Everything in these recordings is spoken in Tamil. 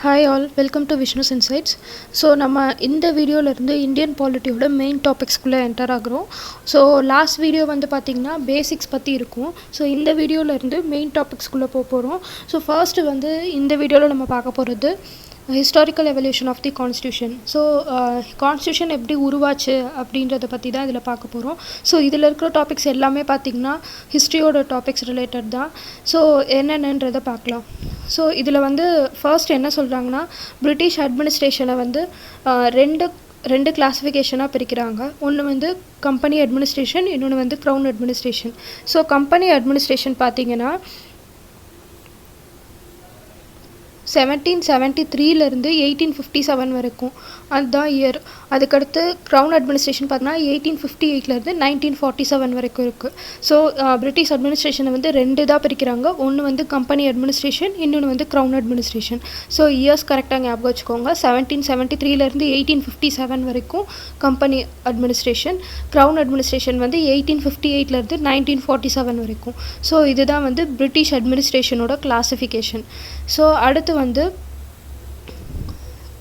Hi all, welcome to Vishnu's insights. So நம்ம இந்த வீடியோவிலேருந்து இந்தியன் பாலிட்டியோட மெயின் டாபிக்ஸ்குள்ளே என்டர் ஆகிறோம். ஸோ லாஸ்ட் வீடியோ வந்து பார்த்திங்கன்னா பேசிக்ஸ் பற்றி இருக்கும். ஸோ இந்த வீடியோவிலேருந்து மெயின் டாபிக்ஸ்குள்ளே போகிறோம். ஸோ ஃபர்ஸ்ட்டு வந்து இந்த வீடியோவில் நம்ம பார்க்க போகிறது historical evolution of the constitution. So constitution எப்படி உருவாச்சு அப்படின்றத பற்றி தான் இதில் பார்க்க போகிறோம். ஸோ இதில் இருக்கிற டாபிக்ஸ் எல்லாமே பார்த்திங்கன்னா ஹிஸ்ட்ரியோட டாபிக்ஸ் ரிலேட்டட் தான். ஸோ என்னென்னன்றதை பார்க்கலாம். ஸோ இதில் வந்து ஃபர்ஸ்ட் என்ன சொல்கிறாங்கன்னா, பிரிட்டிஷ் அட்மினிஸ்ட்ரேஷனை வந்து ரெண்டு கிளாஸிஃபிகேஷனாக பிரிக்கிறாங்க. ஒன்று வந்து கம்பெனி அட்மினிஸ்ட்ரேஷன், இன்னொன்று வந்து crown administration. So company administration பார்த்திங்கன்னா 1773 1857 வரைக்கும் அதுதான் இயர். அதுக்கடுத்து க்ரௌன் அட்மினிஸ்ட்ரேஷன் பார்த்தீங்கன்னா 1858 1947 வரைக்கும் இருக்குது. ஸோ பிரிட்டிஷ் அட்மினிஸ்ட்ரேஷனை வந்து ரெண்டு தான் பிரிக்கிறாங்க. ஒன்று வந்து கம்பெனி அட்மினிஸ்ட்ரேஷன், இன்னொன்று வந்து க்ரௌன் அட்மினிஸ்ட்ரேஷன். ஸோ இயர்ஸ் கரெக்டாக ஞாபகம் வச்சுக்கோங்க. 1773 1857 வரைக்கும் கம்பெனி அட்மினிஸ்ட்ரேஷன், க்ரௌன் அட்மினிஸ்ட்ரேஷன் வந்து 1858 1947 வரைக்கும். ஸோ இதுதான் வந்து பிரிட்டிஷ் அட்மினிஸ்ட்ரேஷனோட கிளாஸிஃபிகேஷன். ஸோ அடுத்து வந்து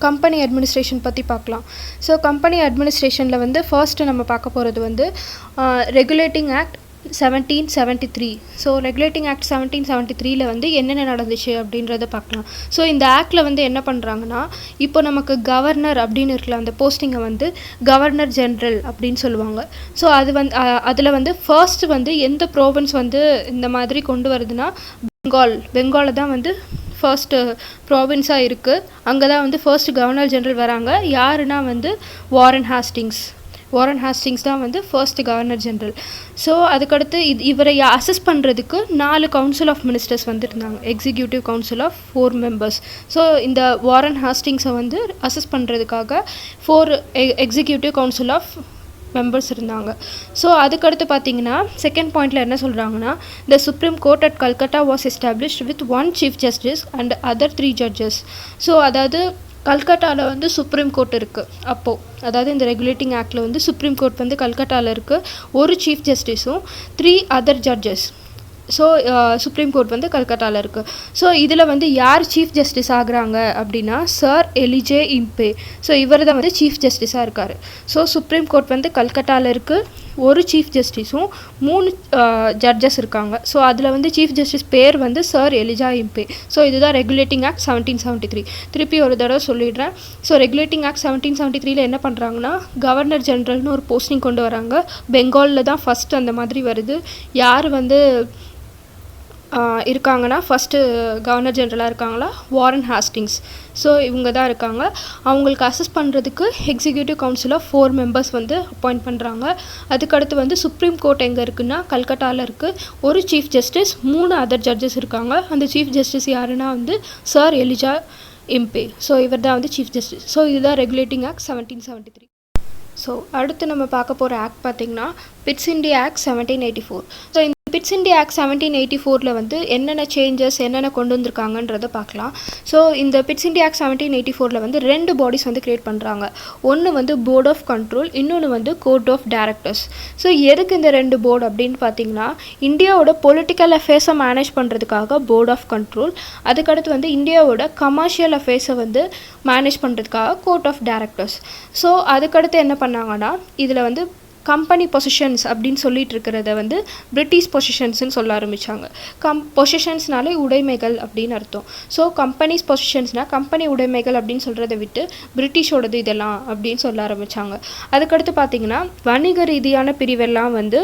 கம்பெனி அட்மினிஸ்ட்ரேஷன் பற்றி பார்க்கலாம். ஸோ கம்பெனி அட்மினிஸ்ட்ரேஷனில் வந்து ஃபர்ஸ்ட்டு நம்ம பார்க்க போகிறது வந்து regulating act 1773. So regulating act 1773 வந்து என்னென்ன நடந்துச்சு அப்படின்றத பார்க்கலாம். ஸோ இந்த ஆக்டில் வந்து என்ன பண்ணுறாங்கன்னா, இப்போ நமக்கு கவர்னர் அப்படின்னு இருக்கலாம், அந்த போஸ்டிங்கை வந்து கவர்னர் ஜென்ரல் அப்படின்னு சொல்லுவாங்க. ஸோ அது வந்து அதில் வந்து ஃபர்ஸ்ட் வந்து எந்த ப்ரோவின்ஸ் வந்து இந்த மாதிரி கொண்டு வருதுன்னா பெங்காலில் தான் வந்து ஃபர்ஸ்ட்டு ப்ராவின்ஸாக இருக்குது. அங்கே தான் வந்து ஃபர்ஸ்ட் கவர்னர் ஜென்ரல் வராங்க. யாருன்னா வந்து வாரன் ஹாஸ்டிங்ஸ் தான் வந்து ஃபர்ஸ்ட் கவர்னர் ஜென்ரல். ஸோ அதுக்கடுத்து இவரை அசஸ் பண்ணுறதுக்கு 4 கவுன்சில் ஆஃப் மினிஸ்டர்ஸ் வந்து இருந்தாங்க, executive council of 4 members. So இந்த வாரன் ஹாஸ்டிங்ஸை வந்து அசஸ் பண்ணுறதுக்காக 4 எக்ஸிக்யூட்டிவ் கவுன்சில் ஆஃப் மெம்பர்ஸ் இருந்தாங்க. ஸோ அதுக்கடுத்து பார்த்தீங்கன்னா செகண்ட் பாயிண்டில் என்ன சொல்கிறாங்கன்னா, the Supreme Court at Calcutta was established with 1 chief justice and other 3 judges. So அதாவது கல்கட்டாவில் வந்து சுப்ரீம் கோர்ட் இருக்குது. அப்போது அதாவது இந்த ரெகுலேட்டிங் ஆக்டில் வந்து சுப்ரீம் கோர்ட் வந்து கல்கட்டாவில் இருக்குது, 1 சீஃப் ஜஸ்டிஸும் 3 other judges. So supreme court வந்து கல்கட்டாவில் இருக்குது. ஸோ இதில் வந்து யார் சீஃப் ஜஸ்டிஸ் ஆகுறாங்க அப்படின்னா சர் எலிஜே இம்பே. ஸோ இவர் தான் வந்து சீஃப் ஜஸ்டிஸாக இருக்கார். ஸோ சுப்ரீம் கோர்ட் வந்து கல்கட்டாவில் இருக்குது, 1 சீஃப் ஜஸ்டிஸும் 3 ஜட்ஜஸ் இருக்காங்க. ஸோ அதில் வந்து சீஃப் ஜஸ்டிஸ் பேர் வந்து சர் எலிஜா இம்பே. ஸோ இதுதான் ரெகுலேட்டிங் ஆக்ட் 1773. திருப்பி ஒரு தடவை சொல்லிடுறேன். ஸோ ரெகுலேட்டிங் ஆக்ட் 1773 என்ன பண்ணுறாங்கன்னா, கவர்னர் ஜென்ரல்னு ஒரு போஸ்டிங் கொண்டு வராங்க. பெங்காலில் தான் ஃபஸ்ட்டு அந்த மாதிரி வருது. யார் வந்து இருக்காங்கன்னா, ஃபஸ்ட்டு கவர்னர் ஜென்ரலாக இருக்காங்களா வாரன் ஹாஸ்டிங்ஸ். ஸோ இவங்க தான் இருக்காங்க. அவங்களுக்கு அசஸ் பண்ணுறதுக்கு எக்ஸிக்யூட்டிவ் கவுன்சில் ஆஃப் 4 மெம்பர்ஸ் வந்து அப்பாயிண்ட் பண்ணுறாங்க. அதுக்கடுத்து வந்து சுப்ரீம் கோர்ட் எங்கே இருக்குன்னா கல்கட்டாவில் இருக்குது, 1 சீஃப் ஜஸ்டிஸ் 3 அதர் ஜட்ஜஸ் இருக்காங்க. அந்த சீஃப் ஜஸ்டிஸ் யாருன்னா வந்து சர் எலிஜா இம்பே. ஸோ இவர் தான் வந்து சீஃப் ஜஸ்டிஸ். ஸோ இதுதான் ரெகுலேட்டிங் ஆக்ட் 1773. ஸோ அடுத்து நம்ம பார்க்க போகிற ஆக்ட் பார்த்திங்கன்னா பிட்ஸ் இந்தியா ஆக்ட் 1784. ஸோ இந்த பிட்ஸ் இந்தியா ஆக்ட் 1784 வந்து என்னென்ன சேஞ்சஸ் என்னென்ன கொண்டு வந்திருக்காங்கன்றதை பார்க்கலாம். ஸோ இந்த பிட்ஸ் இந்தியா ஆக்ட் 1784 வந்து 2 பாடிஸ் வந்து க்ரியேட் பண்ணுறாங்க. ஒன்று வந்து போர்ட் ஆஃப் கண்ட்ரோல், இன்னொன்று வந்து கோர்ட் ஆஃப் டைரக்டர்ஸ். ஸோ எதுக்கு இந்த 2 போர்டு அப்படின்னு பார்த்தீங்கன்னா, இந்தியாவோட பொலிட்டிக்கல் அஃபேர்ஸை மேனேஜ் பண்ணுறதுக்காக போர்ட் ஆஃப் கண்ட்ரோல், அதுக்கடுத்து வந்து இந்தியாவோட கமர்ஷியல் அஃபேர்ஸை வந்து மேனேஜ் பண்ணுறதுக்காக கோர்ட் ஆஃப் டைரக்டர்ஸ். ஸோ அதுக்கடுத்து என்ன பண்ணாங்கன்னா, இதில் வந்து கம்பெனி பொசிஷன்ஸ் அப்படின்னு சொல்லிட்டு இருக்கிறத வந்து பிரிட்டிஷ் பொசிஷன்ஸ்னு சொல்ல ஆரம்பித்தாங்க. பொசிஷன்ஸ்னாலே உடைமைகள் அப்படின்னு அர்த்தம். ஸோ கம்பெனிஸ் பொசிஷன்ஸ்னால் கம்பெனி உடைமைகள் அப்படின்னு சொல்கிறத விட்டு பிரிட்டிஷோடது இதெல்லாம் அப்படின்னு சொல்ல ஆரம்பித்தாங்க. அதுக்கடுத்து பார்த்திங்கன்னா வணிக ரீதியான பிரிவெல்லாம் வந்து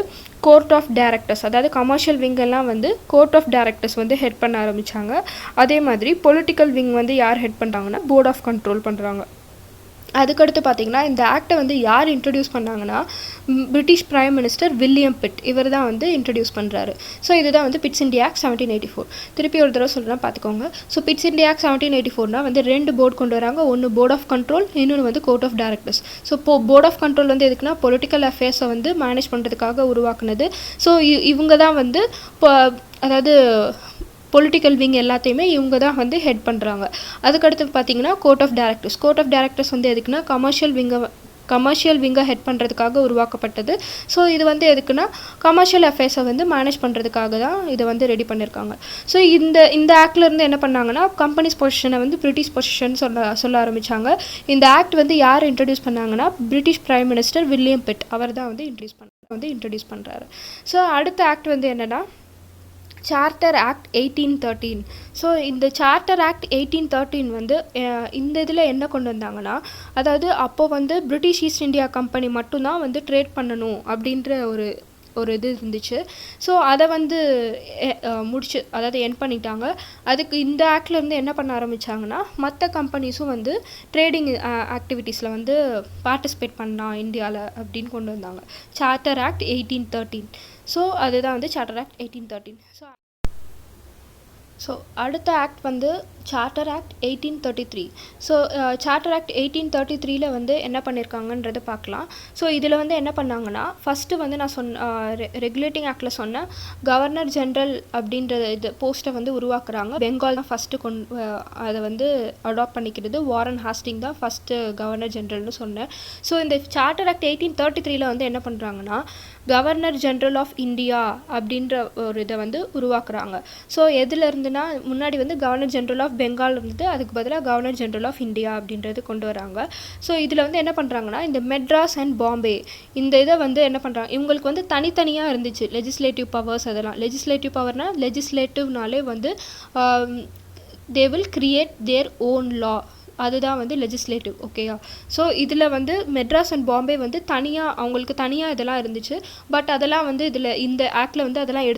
கோர்ட் ஆஃப் டைரக்டர்ஸ், அதாவது கமர்ஷியல் விங்கெல்லாம் வந்து கோர்ட் ஆஃப் டைரக்டர்ஸ் வந்து ஹெட் பண்ண ஆரம்பித்தாங்க. அதே மாதிரி பொலிட்டிக்கல் விங் வந்து யார் ஹெட் பண்ணுறாங்கன்னா போர்ட் ஆஃப் கண்ட்ரோல் பண்ணுறாங்க. அதுக்கடுத்து பார்த்திங்கன்னா இந்த ஆக்டை வந்து யார் இன்ட்ரடியூஸ் பண்ணாங்கன்னா British prime minister William bit. இவர் தான் வந்து இன்ட்ரடியூஸ் பண்ணுறாரு. ஸோ இதுதான் வந்து பிட்ஸ் இந்தியா ஆக்ட் 1784. திருப்பி ஒரு தடவை சொல்கிறேன் பார்த்துக்கோங்க. ஸோ பிட்ஸ் இந்தியா ஆக்ட் 1784 வந்து 2 போர்டு கொண்டு வராங்க. ஒன்று போர்ட் ஆஃப் கண்ட்ரோல், இன்னொன்று வந்து court of directors. So board of control வந்து எதுக்குன்னா பொலிட்டிக்கல் அஃபேர்ஸை வந்து மேனேஜ் பண்ணுறதுக்காக உருவாக்குனது. ஸோ இவங்க தான் வந்து அதாவது பொலிட்டிக்கல் விங் எல்லாத்தையுமே இவங்க தான் வந்து ஹெட் பண்ணுறாங்க. அதுக்கடுத்து பார்த்திங்கன்னா கோர்ட் ஆஃப் டைரக்டர்ஸ் வந்து எதுக்குன்னா கமர்ஷியல் விங்கை கமர்ஷியல் விங்கை ஹெட் பண்ணுறதுக்காக உருவாக்கப்பட்டது. ஸோ இது வந்து எதுக்குன்னா கமர்ஷியல் அஃபேர்ஸை வந்து மேனேஜ் பண்ணுறதுக்காக தான் இதை வந்து ரெடி பண்ணியிருக்காங்க. ஸோ இந்த ஆக்ட்லேருந்து என்ன பண்ணாங்கன்னா கம்பெனிஸ் பொசிஷனை வந்து பிரிட்டிஷ் பொசிஷன் சொல்ல ஆரம்பித்தாங்க. இந்த ஆக்ட் வந்து யார் இன்ட்ரடியூஸ் பண்ணாங்கன்னா British prime minister William Pitt அவர் தான் வந்து இன்ட்ரடியூஸ் பண்ணுறாரு. ஸோ அடுத்த ஆக்ட் வந்து என்னென்னா சார்ட்டர் ஆக்ட் 1813. ஸோ இந்த சார்ட்டர் ஆக்ட் 1813 வந்து இந்த இதில் என்ன கொண்டு வந்தாங்கன்னா, அதாவது அப்போது வந்து பிரிட்டிஷ் ஈஸ்ட் இந்தியா கம்பெனி மட்டும்தான் வந்து ட்ரேட் பண்ணணும் அப்படின்ற ஒரு இது இருந்துச்சு. ஸோ அதை வந்து அதாவது என் பண்ணிட்டாங்க. அதுக்கு இந்த ஆக்ட்லேருந்து என்ன பண்ண ஆரம்பித்தாங்கன்னா மற்ற கம்பெனிஸும் வந்து ட்ரேடிங் ஆக்டிவிட்டீஸில் வந்து பார்ட்டிசிபேட் பண்ணலாம் இந்தியாவில் அப்படின்னு கொண்டு வந்தாங்க. Charter act 1813. ஸோ அதுதான் வந்து சார்ட்டர் ஆக்ட் 1813. ஸோ அடுத்த ஆக்ட் வந்து charter act 1833. So charter act 1833 வந்து என்ன பண்ணியிருக்காங்கன்றதை பார்க்கலாம். ஸோ இதில் வந்து என்ன பண்ணாங்கன்னா ஃபஸ்ட்டு வந்து நான் ரெகுலேட்டிங் ஆக்டில் சொன்ன கவர்னர் ஜென்ரல் அப்படின்ற இது போஸ்ட்டை வந்து உருவாக்குறாங்க. பெங்கால் தான் ஃபஸ்ட்டு அதை வந்து அடாப்ட் பண்ணிக்கிறது. வாரன் ஹாஸ்டிங் தான் ஃபஸ்ட்டு கவர்னர் ஜென்ரல்னு சொன்னேன். ஸோ இந்த சார்ட்டர் ஆக்ட் 1833 வந்து என்ன பண்ணுறாங்கன்னா கவர்னர் ஜென்ரல் ஆஃப் இந்தியா அப்படின்ற ஒரு இதை வந்து உருவாக்குறாங்க. ஸோ எதில் இருந்துன்னா முன்னாடி வந்து கவர்னர் ஜென்ரல் ஆஃப் பெங்கால் இருந்தது, அதுக்கு பதிலாக கவர்னர் ஜென்ரல் ஆஃப் இந்தியா அப்படின்றது கொண்டு வராங்க. ஸோ இதில் வந்து என்ன பண்ணுறாங்கன்னா இந்த மெட்ராஸ் அண்ட் பாம்பே இந்த இதை வந்து என்ன பண்ணுறாங்க, இவங்களுக்கு வந்து தனித்தனியாக இருந்துச்சு லெஜிஸ்லேட்டிவ் பவர்ஸ். அதெல்லாம் லெஜிஸ்லேட்டிவ் பவர்னால் லெஜிஸ்லேட்டிவ்னாலே வந்து they will create their own law, அதுதான் வந்து லெஜிஸ்லேட்டிவ். ஓகேயா? ஸோ இதில் வந்து மெட்ராஸ் அண்ட் பாம்பே வந்து அவங்களுக்கு தனியாக இதெல்லாம் இருந்துச்சு. பட் அதெல்லாம் வந்து இந்த ஆக்டில் வந்து அதெல்லாம்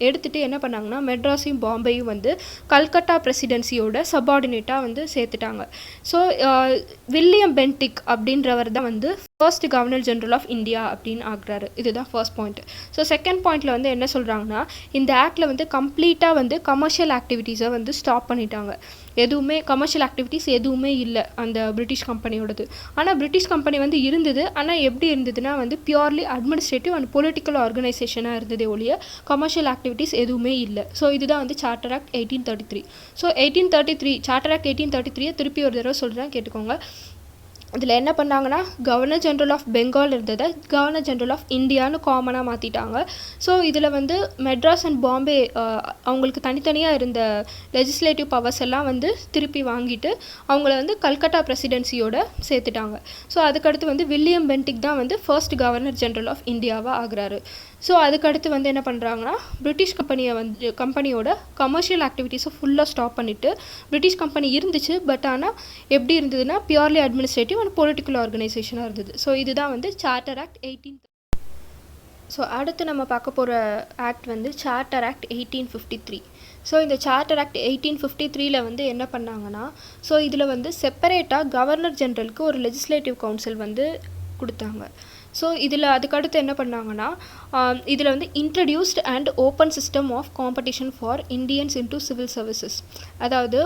எடுத்துட்டு என்ன பண்ணாங்கன்னா மெட்ராஸையும் பாம்பேயும் வந்து கல்கட்டா பிரசிடென்சியோட சப்பார்டினேட்டாக வந்து சேர்த்துட்டாங்க. ஸோ வில்லியம் பென்டிக் அப்படின்றவர் தான் வந்து first governor general of India அப்படின்னு ஆகுறாரு. இதுதான் ஃபர்ஸ்ட் பாயிண்ட். ஸோ செகண்ட் பாயிண்ட்டில் வந்து என்ன சொல்கிறாங்கன்னா இந்த ஆக்டில் வந்து கம்ப்ளீட்டாக வந்து கமர்ஷியல் ஆக்டிவிட்டீஸை வந்து ஸ்டாப் பண்ணிட்டாங்க. எதுவுமே கமர்ஷியல் ஆக்டிவிட்டீஸ் எதுவுமே இல்லை அந்த பிரிட்டிஷ் கம்பெனியோடது. ஆனால் பிரிட்டிஷ் கம்பெனி வந்து இருந்தது. ஆனால் எப்படி இருந்ததுன்னா வந்து பியூர்லி அட்மினிஸ்ட்ரேட்டிவ் அண்ட் பொலிட்டிக்கல் ஆர்கனைசேஷனாக இருந்ததே ஒழிய கமர்ஷியல் ஆக்டிவிட்டீஸ் எதுவுமே இல்லை. ஸோ இதுதான் வந்து charter act 1833. So 1833 charter act 1833 திருப்பி ஒரு தடவை சொல்கிறேன் கேட்டுக்கோங்க. இதில் என்ன பண்ணாங்கன்னா கவர்னர் ஜென்ரல் ஆஃப் பெங்கால் இருந்ததை கவர்னர் ஜென்ரல் ஆஃப் இந்தியான்னு காமனாக மாற்றிட்டாங்க. ஸோ இதில் வந்து மெட்ராஸ் அண்ட் பாம்பே அவங்களுக்கு தனித்தனியாக இருந்த லெஜிஸ்லேட்டிவ் பவர்ஸ் எல்லாம் வந்து திருப்பி வாங்கிட்டு அவங்கள வந்து கல்கட்டா பிரசிடென்சியோட சேர்த்துட்டாங்க. ஸோ அதுக்கடுத்து வந்து வில்லியம் பென்டிக் தான் வந்து ஃபர்ஸ்ட் கவர்னர் ஜென்ரல் ஆஃப் இந்தியாவாக ஆகுறாரு. ஸோ அதுக்கடுத்து வந்து என்ன பண்ணுறாங்கன்னா பிரிட்டிஷ் கம்பெனியோட கமர்ஷியல் ஆக்டிவிட்டீஸை ஃபுல்லாக ஸ்டாப் பண்ணிவிட்டு பிரிட்டிஷ் கம்பெனி இருந்துச்சு. பட் ஆனால் எப்படி இருந்ததுன்னா பியூர்லி அட்மினிஸ்ட்ரேட்டிவ் அண்ட் பொலிட்டிக்கல் ஆர்கனைசேஷனாக இருந்தது. ஸோ இதுதான் வந்து சார்ட்டர் ஆக்ட் 18. ஸோ அடுத்து நம்ம பார்க்க போகிற ஆக்ட் வந்து சார்ட்டர் ஆக்ட் 1853. ஸோ இந்த சார்ட்டர் ஆக்ட் 1853 வந்து என்ன பண்ணாங்கன்னா ஸோ இதில் வந்து செப்பரேட்டாக கவர்னர் ஜென்ரலுக்கு ஒரு லெஜிஸ்லேட்டிவ் கவுன்சில் வந்து கொடுத்தாங்க. ஸோ இதில் அதுக்கடுத்து என்ன பண்ணாங்கன்னா இதில் வந்து introduced and open system of competition for Indians into civil services. அதாவது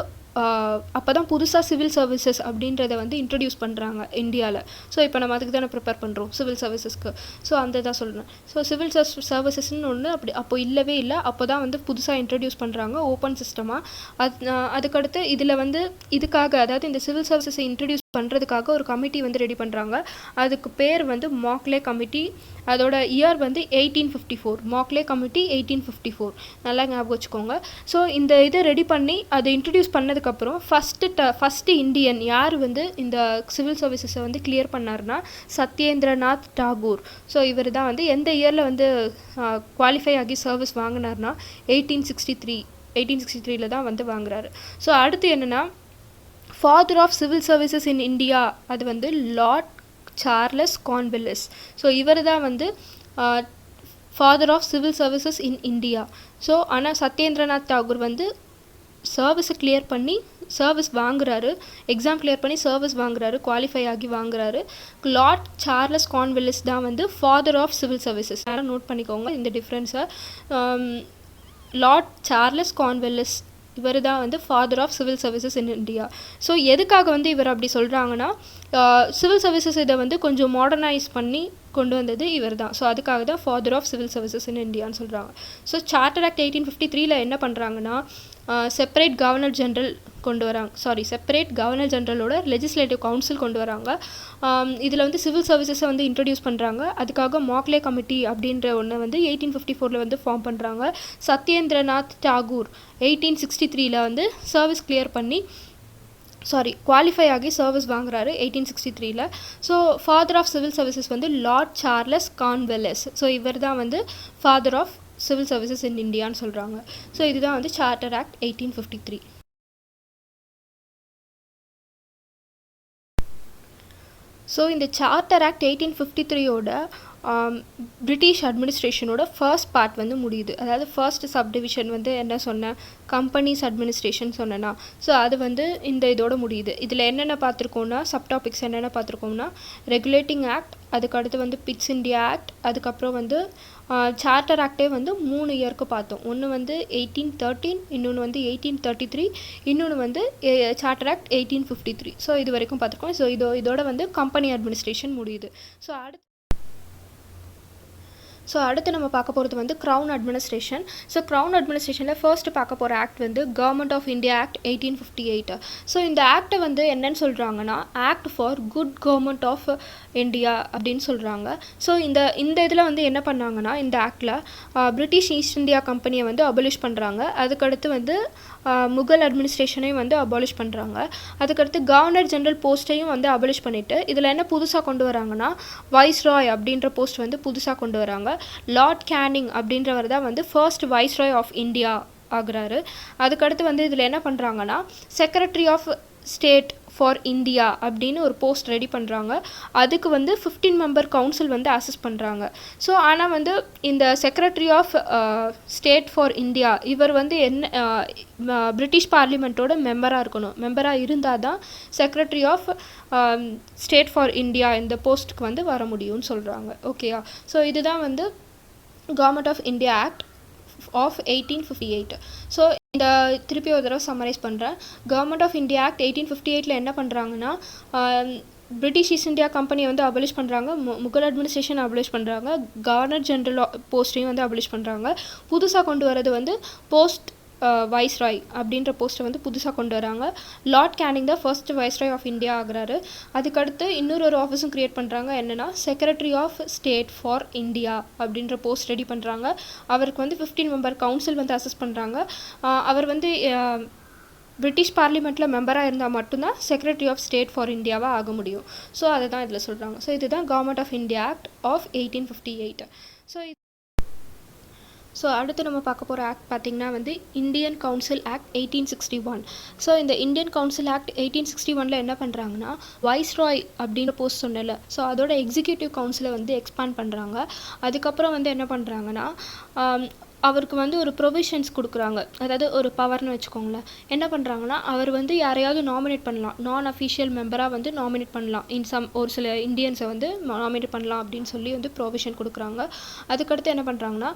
அப்போ தான் புதுசாக சிவில் சர்வீசஸ் அப்படின்றத வந்து இன்ட்ரடியூஸ் பண்ணுறாங்க இந்தியாவில். ஸோ இப்போ நம்ம அதுக்கு தானே ப்ரிப்பேர் பண்ணுறோம் சிவில் சர்வீசஸ்க்கு. ஸோ அந்த தான் சொல்கிறேன். ஸோ சிவில் சர்வீசஸ்ன்னு ஒன்று அப்போ இல்லவே இல்லை. அப்போ தான் வந்து புதுசாக இன்ட்ரடியூஸ் பண்ணுறாங்க ஓப்பன் சிஸ்டமாக. அதுக்கடுத்து இதில் வந்து இதுக்காக அதாவது இந்த சிவில் சர்வீசஸை இன்ட்ரடியூஸ் பண்ணுறதுக்காக ஒரு கமிட்டி வந்து ரெடி பண்ணுறாங்க. அதுக்கு பேர் வந்து மாக்லே கமிட்டி. அதோட இயர் வந்து 1854. மாக்லே கமிட்டி 1854. நல்லா ஞாபகம் வச்சுக்கோங்க. ஸோ இந்த இதை ரெடி பண்ணி அதை இன்ட்ரடியூஸ் பண்ணதுக்கப்புறம் ஃபஸ்ட்டு இந்தியன் யார் வந்து இந்த சிவில் சர்வீசஸை வந்து கிளியர் பண்ணார்னா சத்யேந்திரநாத் டாகூர். ஸோ இவர் தான் வந்து எந்த இயரில் வந்து குவாலிஃபை ஆகி சர்வீஸ் வாங்கினார்னா 1863 தான் வந்து வாங்குறாரு. ஸோ அடுத்து என்னென்னா father of civil services in India அது வந்து லார்ட் சார்லஸ் கார்ன்வெல்லிஸ். ஸோ இவர் தான் வந்து father of civil services in India. So ஆனால் சத்யேந்திரநாத் டாகூர் வந்து சர்வீஸை கிளியர் பண்ணி சர்வீஸ் வாங்குறாரு, எக்ஸாம் கிளியர் பண்ணி சர்வீஸ் வாங்குறாரு, குவாலிஃபை ஆகி வாங்குறாரு. லார்ட் சார்லஸ் கார்ன்வெல்லிஸ் தான் வந்து ஃபாதர் ஆஃப் சிவில் சர்வீசஸ். யாரும் நோட் பண்ணிக்கோங்க இந்த டிஃப்ரென்ஸை. லார்ட் சார்லஸ் கார்ன்வெல்லிஸ் இவர் தான் வந்து father of civil services in India. So எதுக்காக வந்து இவர் அப்படி சொல்கிறாங்கன்னா சிவில் சர்வீசஸ் இதை வந்து கொஞ்சம் மாடர்னைஸ் பண்ணி கொண்டு வந்தது இவர் தான். ஸோ அதுக்காக தான் father of civil services in இந்தியான்னு சொல்கிறாங்க. ஸோ சார்ட்டர் ஆக்ட் 1853 என்ன பண்ணுறாங்கன்னா செப்பரேட் கவர்னர் ஜென்ரல் கொண்டு வராங்க, செப்பரேட் கவர்னர் ஜென்ரலோட லெஜிஸ்லேட்டிவ் கவுன்சில் கொண்டு வராங்க. இதில் வந்து சிவில் சர்வீசஸை வந்து இன்ட்ரடியூஸ் பண்ணுறாங்க. அதுக்காக மாக்லே கமிட்டி அப்படின்ற ஒன்று வந்து 1854 வந்து ஃபார்ம் பண்ணுறாங்க. சத்யேந்திரநாத் டாகூர் 1863 வந்து சர்வீஸ் கிளியர் பண்ணி குவாலிஃபை ஆகி சர்வீஸ் வாங்குறாரு 1863. So father of civil services வந்து லார்ட் சார்லஸ் கார்ன்வெல்லிஸ். ஸோ இவர் தான் வந்து father of civil services in இந்தியான்னு சொல்கிறாங்க. ஸோ இதுதான் வந்து சார்ட்டர் ஆக்ட் 1853. ஸோ இந்த சார்ட்டர் ஆக்ட் 1853யோட பிரிட்டிஷ் அட்மினிஸ்ட்ரேஷனோட ஃபர்ஸ்ட் பார்ட் வந்து முடியுது. அதாவது ஃபர்ஸ்ட் சப்டிவிஷன் வந்து என்ன சொன்னேன், கம்பெனிஸ் அட்மினிஸ்ட்ரேஷன் சொன்னேன்னா, ஸோ அது வந்து இந்த இதோட முடியுது. இதில் என்னென்ன பார்த்துருக்கோம்னா, சப்டாபிக்ஸ் என்னென்ன பார்த்துருக்கோம்னா, ரெகுலேட்டிங் ஆக்ட், அதுக்கடுத்து வந்து பிட்ஸ் இந்தியா ஆக்ட், அதுக்கப்புறம் வந்து சார்ட்டர் ஆக்டே வந்து 3 இயருக்கு பார்த்தோம். ஒன்று வந்து 1813, இன்னொன்று வந்து 1833, இன்னொன்று வந்து சார்ட்டர் ஆக்ட் 1853. ஸோ இது வரைக்கும் பார்த்துருக்கோம். ஸோ இதோட வந்து கம்பெனி அட்மினிஸ்ட்ரேஷன் முடியுது. ஸோ அடுத்து நம்ம பார்க்க போகிறது வந்து க்ரௌன் அட்மினிஸ்ட்ரேஷன். ஸோ க்ரௌன் அட்மினிஸ்ட்ரேஷனில் ஃபர்ஸ்ட் பார்க்க போகிற ஆக்ட் வந்து government of India act 1858. So இந்த ஆக்டை வந்து என்னன்னு சொல்கிறாங்கன்னா, act for good government of India அப்படின்னு சொல்கிறாங்க. ஸோ இந்த இதில் வந்து என்ன பண்ணாங்கன்னா, இந்த ஆக்டில் பிரிட்டிஷ் ஈஸ்ட் இந்தியா கம்பெனியை வந்து அபலிஷ் பண்ணுறாங்க. அதுக்கடுத்து வந்து முகல் அட்மினிஸ்ட்ரேஷனையும் வந்து அபாலிஷ் பண்ணுறாங்க. அதுக்கடுத்து கவர்னர் ஜென்ரல் போஸ்ட்டையும் வந்து அபாலிஷ் பண்ணிவிட்டு இதில் என்ன புதுசாக கொண்டு வராங்கன்னா, வைஸ்ராய் அப்படின்ற போஸ்ட் வந்து புதுசாக கொண்டு வராங்க. லார்ட் கேனிங் அப்படின்றவர் தான் வந்து ஃபர்ஸ்ட் வைஸ்ராய் ஆஃப் இந்தியா ஆகுறாரு. அதுக்கடுத்து வந்து இதில் என்ன பண்ணுறாங்கன்னா, secretary of state for India அப்படின்னு ஒரு போஸ்ட் ரெடி பண்ணுறாங்க. அதுக்கு வந்து 15 மெம்பர் கவுன்சில் வந்து அசஸ் பண்ணுறாங்க. ஸோ ஆனால் வந்து இந்த secretary of state for India இவர் வந்து பிரிட்டிஷ் பார்லிமெண்ட்டோட மெம்பராக இருந்தால் தான் secretary of state for India இந்த போஸ்ட்டுக்கு வந்து வர முடியும்னு சொல்கிறாங்க. ஓகேயா? ஸோ இதுதான் வந்து government of India act of 1858. So இந்த திருப்பி ஒரு தடவை சம்மரைஸ் பண்ணுறேன். கவர்மெண்ட் ஆஃப் இந்தியா ஆக்ட் 1858 என்ன பண்ணுறாங்கன்னா, பிரிட்டிஷ் ஈஸ்ட் இந்தியா கம்பெனியை வந்து அபலிஷ் பண்ணுறாங்க, முகல் அட்மினிஸ்ட்ரேஷன் அபலிஷ் பண்ணுறாங்க, கவர்னர் ஜென்ரல் போஸ்ட்டையும் வந்து அபலிஷ் பண்ணுறாங்க. புதுசாக கொண்டு வரது வந்து போஸ்ட் வைஸ்ராய் அப்படின்ற போஸ்ட்டை வந்து புதுசாக கொண்டு வராங்க. லார்ட் கேனிங் தான் ஃபர்ஸ்ட் வைஸ்ராய் ஆஃப் இந்தியா ஆகுறாரு. அதுக்கடுத்து இன்னொரு ஆஃபீஸும் க்ரியேட் பண்ணுறாங்க. என்னென்னா, secretary of state for India அப்படின்ற போஸ்ட் ரெடி பண்ணுறாங்க. அவருக்கு வந்து 15 மெம்பர் கவுன்சில் வந்து அசஸ் பண்ணுறாங்க. அவர் வந்து பிரிட்டிஷ் பார்லிமெண்ட்டில் மெம்பராக இருந்தால் மட்டும்தான் செக்ரட்டரி ஆஃப் ஸ்டேட் ஃபார் இந்தியாவாக ஆக முடியும். ஸோ அதை தான் இதில் சொல்கிறாங்க. ஸோ இதுதான் government of India act of 1858. So அடுத்து நம்ம பார்க்க போகிற ஆக்ட் பார்த்திங்கன்னா வந்து இந்தியன் கவுன்சில் ஆக்ட் 1861. ஸோ இந்த இந்தியன் கவுன்சில் ஆக்ட் 1861 என்ன பண்ணுறாங்கன்னா, வைஸ்ராய் அப்படின்ற போஸ்ட் சொன்னல, ஸோ அதோட எக்ஸிக்யூட்டிவ் கவுன்சிலை வந்து எக்ஸ்பேண்ட் பண்ணுறாங்க. அதுக்கப்புறம் வந்து என்ன பண்ணுறாங்கன்னா, அவருக்கு வந்து ஒரு ப்ரொவிஷன்ஸ் கொடுக்குறாங்க. அதாவது ஒரு பவர்னு வச்சுக்கோங்களேன். என்ன பண்ணுறாங்கன்னா, அவர் வந்து யாரையாவது நாமினேட் பண்ணலாம், நான் அஃபிஷியல் மெம்பராக வந்து நாமினேட் பண்ணலாம், ஒரு சில இந்தியன்ஸை வந்து நாமினேட் பண்ணலாம் அப்படின்னு சொல்லி வந்து ப்ரொவிஷன் கொடுக்குறாங்க. அதுக்கடுத்து என்ன பண்ணுறாங்கன்னா,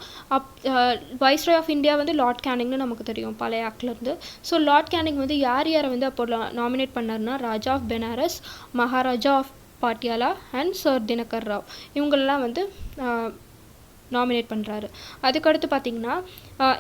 வைஸ்ராய் ஆஃப் இந்தியா வந்து லார்ட் கேனிங்னு நமக்கு தெரியும் பழைய ஆக்ட்லேருந்து. ஸோ லார்ட் கேனிங் வந்து யாரை வந்து அப்போ நாமினேட் பண்ணார்னா, Raja of Benares, Maharaja of Patiala and sir Dinkar Rao இவங்களெல்லாம் வந்து நாமினேட் பண்ணுறாரு. அதுக்கடுத்து பார்த்திங்கன்னா,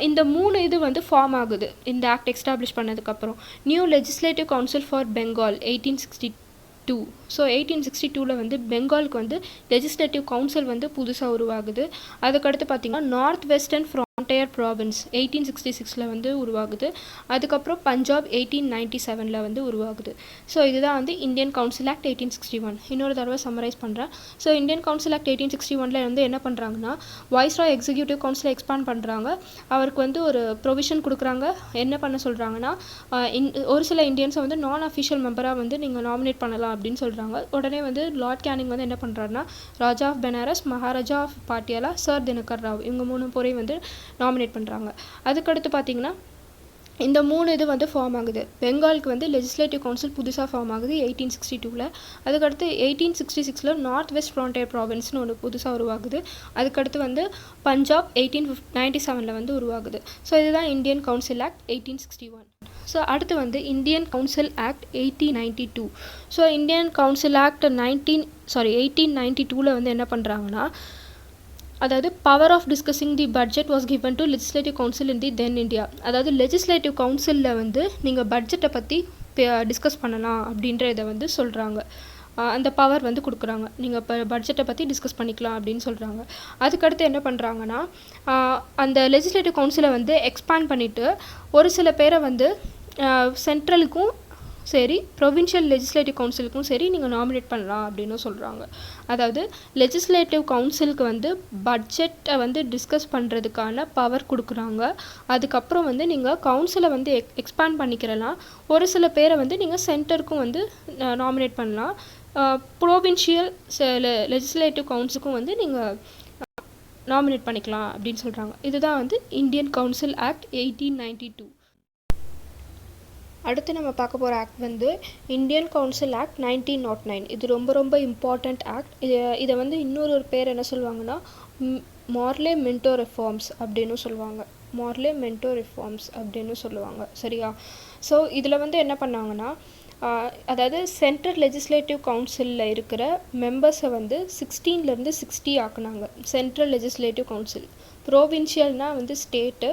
இந்த 3 இது வந்து ஃபார்ம் ஆகுது இந்த ஆக்ட் எஸ்டாப்ளிஷ் பண்ணதுக்கப்புறம். New legislative council for Bengal 1862. So 1862 வந்து பெங்காலுக்கு வந்து லெஜிஸ்லேட்டிவ் கவுன்சில் வந்து புதுசாக உருவாகுது. அதுக்கடுத்து பார்த்திங்கன்னா, நார்த் வெஸ்டர்ன் ஃப்ரான்டியர் ப்ராவின்ஸ் 1866 வந்து உருவாகுது. அதுக்கப்புறம் பஞ்சாப் 1897 வந்து உருவாகுது. ஸோ இதுதான் வந்து இந்தியன் கவுன்சில் ஆக்ட் 1861. இன்னொரு தடவை சம்மரைஸ் பண்ணுறேன். ஸோ இந்தியன் கவுன்சில் ஆக்ட் 1861 வந்து என்ன பண்ணுறாங்கன்னா, வைஸ்ராய் எக்ஸிக்யூட்டிவ் கவுன்சிலை எக்ஸ்பேண்ட் பண்ணுறாங்க. அவருக்கு வந்து ஒரு ப்ரொவிஷன் கொடுக்குறாங்க. என்ன பண்ண சொல்கிறாங்கன்னா, ஒரு சில இந்தியன்ஸை வந்து நான் அஃபிஷியல் மெம்பராக வந்து நீங்கள் நாமினேட் பண்ணலாம் அப்படின்னு சொல்கிறாங்க. உடனே வந்து லார்ட் கேனிங் வந்து என்ன பண்ணுறாருன்னா, Raja of Benares, Maharaja of Patiala, sir Dinkar Rao இவங்க 3 பேரையும் வந்து நாமினேட் பண்ணுறாங்க. அதுக்கடுத்து பார்த்திங்கன்னா, இந்த 3 இது வந்து ஃபார்ம் ஆகுது. பெங்காலுக்கு வந்து லெஜிஸ்லேட்டிவ் கவுன்சில் புதுசாக ஃபார்ம் ஆகுது 1862. அதுக்கடுத்து 1866 நார்த் வெஸ்ட் ஃப்ரான்டியர் ப்ராவின்ஸ்னு ஒன்று புதுசாக உருவாகுது. அதுக்கடுத்து வந்து பஞ்சாப் 1897 வந்து உருவாகுது. ஸோ இதுதான் இந்தியன் கவுன்சில் ஆக்ட் 1861. ஸோ அடுத்து வந்து Indian council act 1892. So Indian council act 1892 வந்து என்ன பண்ணுறாங்கன்னா, அதாவது power of discussing the budget was given to legislative council in the then India. அதாவது லெஜிஸ்லேட்டிவ் கவுன்சிலில் வந்து நீங்கள் பட்ஜெட்டை பற்றி டிஸ்கஸ் பண்ணலாம் அப்படின்ற இதை வந்து சொல்கிறாங்க. அந்த பவர் வந்து கொடுக்குறாங்க. நீங்கள் இப்போ பட்ஜெட்டை பற்றி டிஸ்கஸ் பண்ணிக்கலாம் அப்படின்னு சொல்கிறாங்க. அதுக்கடுத்து என்ன பண்ணுறாங்கன்னா, அந்த லெஜிஸ்லேட்டிவ் கவுன்சிலை வந்து எக்ஸ்பேண்ட் பண்ணிவிட்டு ஒரு சில பேரை வந்து சென்ட்ரலுக்கும் சரி ப்ரொவின்ஷியல் லெஜிஸ்லேட்டிவ் கவுன்சிலுக்கும் சரி நீங்கள் நாமினேட் பண்ணலாம் அப்படின்னு சொல்கிறாங்க. அதாவது லெஜிஸ்லேட்டிவ் கவுன்சிலுக்கு வந்து பட்ஜெட்டை வந்து டிஸ்கஸ் பண்ணுறதுக்கான பவர் கொடுக்குறாங்க. அதுக்கப்புறம் வந்து நீங்கள் கவுன்சிலை வந்து எக்ஸ்பேண்ட் பண்ணிக்கிறலாம். ஒரு சில பேரை வந்து நீங்கள் சென்டருக்கும் வந்து நாமினேட் பண்ணலாம். ப்ரோவின்ஷியல் லெஜிஸ்லேட்டிவ் கவுன்சிலுக்கும் வந்து நீங்கள் நாமினேட் பண்ணிக்கலாம் அப்படின்னு சொல்கிறாங்க. இதுதான் வந்து இந்தியன் கவுன்சில் ஆக்ட் 1892. அடுத்து நம்ம பார்க்க போகிற ஆக்ட் வந்து இந்தியன் கவுன்சில் ஆக்ட் 1909. இது ரொம்ப ரொம்ப இம்பார்ட்டண்ட் ஆக்ட். இதை வந்து இன்னொரு பேர் என்ன சொல்லுவாங்கன்னா மார்லே மென்டோ ரிஃபார்ம்ஸ் அப்படின்னு சொல்லுவாங்க. மார்லே மென்டோ ரிஃபார்ம்ஸ் அப்படின்னு சொல்லுவாங்க. சரியா? ஸோ இதில் வந்து என்ன பண்ணாங்கன்னா, அதாவது சென்ட்ரல் லெஜிஸ்லேட்டிவ் கவுன்சிலில் இருக்கிற மெம்பர்ஸை வந்து 16லேருந்து 60 ஆக்குனாங்க. Central legislative council. ப்ரோவின்ஷியல்னால் வந்து ஸ்டேட்டு,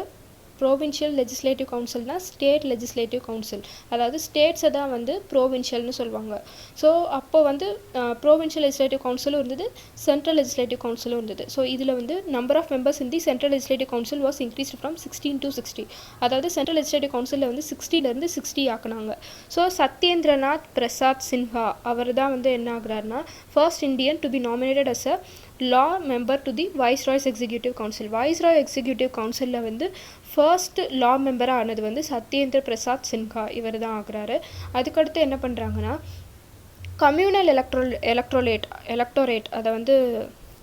ப்ரோவின்ஷியல் லெஜிஸ்லேட்டிவ் கவுன்சில்னால் ஸ்டேட் லெஜிஸ்லேட்டிவ் கவுன்சில். அதாவது ஸ்டேட்ஸை தான் வந்து ப்ரோவின்ஷியல்னு சொல்லுவாங்க. ஸோ அப்போ வந்து ப்ரோவின்ஷியல் லெஜிஸ்லேட்டிவ் கவுன்சிலும் இருந்தது, சென்ட்ரல் லெஜிஸ்லேட்டிவ் கவுன்சிலும் இருந்தது. ஸோ இதில் வந்து number of members in the central legislative council was increased from 16 to 60. அதாவது சென்ட்ரல் லெஜிஸ்லேட்டிவ் கவுன்சிலில் வந்து 60லேருந்து 60 ஆக்குனாங்க. ஸோ சத்யேந்திரநாத் பிரசாத் சின்ஹா அவர் தான் வந்து என்ன ஆகுறாருன்னா first Indian to be nominated as a law member to the Viceroy's Executive Council. Viceroy Executive Councilல வந்து ஃபர்ஸ்ட் லா மெம்பராக ஆனது வந்து சத்யேந்திர பிரசாத் சின்ஹா இவர் தான் ஆகுறாரு. அதுக்கடுத்து என்ன பண்ணுறாங்கன்னா கம்யூனல் எலக்டோரேட் அதை வந்து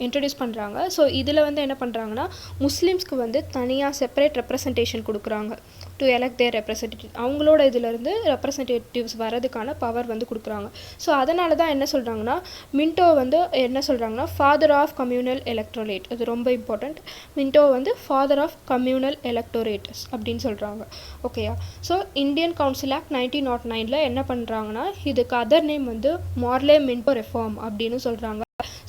இன்ட்ரடியூஸ் பண்ணுறாங்க. ஸோ இதில் வந்து என்ன பண்ணுறாங்கன்னா முஸ்லீம்ஸ்க்கு வந்து தனியாக செப்பரேட் ரெப்ரசன்டேஷன் கொடுக்குறாங்க டு எலெக்ட் தேர் ரெப்ரசன்டேட்டிவ். அவங்களோட இதிலேருந்து ரெப்ரசன்டேட்டிவ்ஸ் வரதுக்கான பவர் வந்து கொடுக்குறாங்க. ஸோ அதனால தான் என்ன சொல்கிறாங்கன்னா மின்டோ வந்து என்ன சொல்கிறாங்கன்னா ஃபாதர் ஆஃப் கம்யூனல் எலக்டோரேட். இது ரொம்ப இம்பார்ட்டண்ட். மின்டோ வந்து ஃபாதர் ஆஃப் கம்யூனல் எலக்டோரேட்ஸ் அப்படின்னு சொல்கிறாங்க. ஓகேயா? ஸோ இந்தியன் கவுன்சில் ஆக்ட் 1909 என்ன பண்ணுறாங்கன்னா இதுக்கு அதர் நேம் வந்து மார்லே மின்டோ ரெஃபார்ம் அப்படின்னு சொல்கிறாங்க.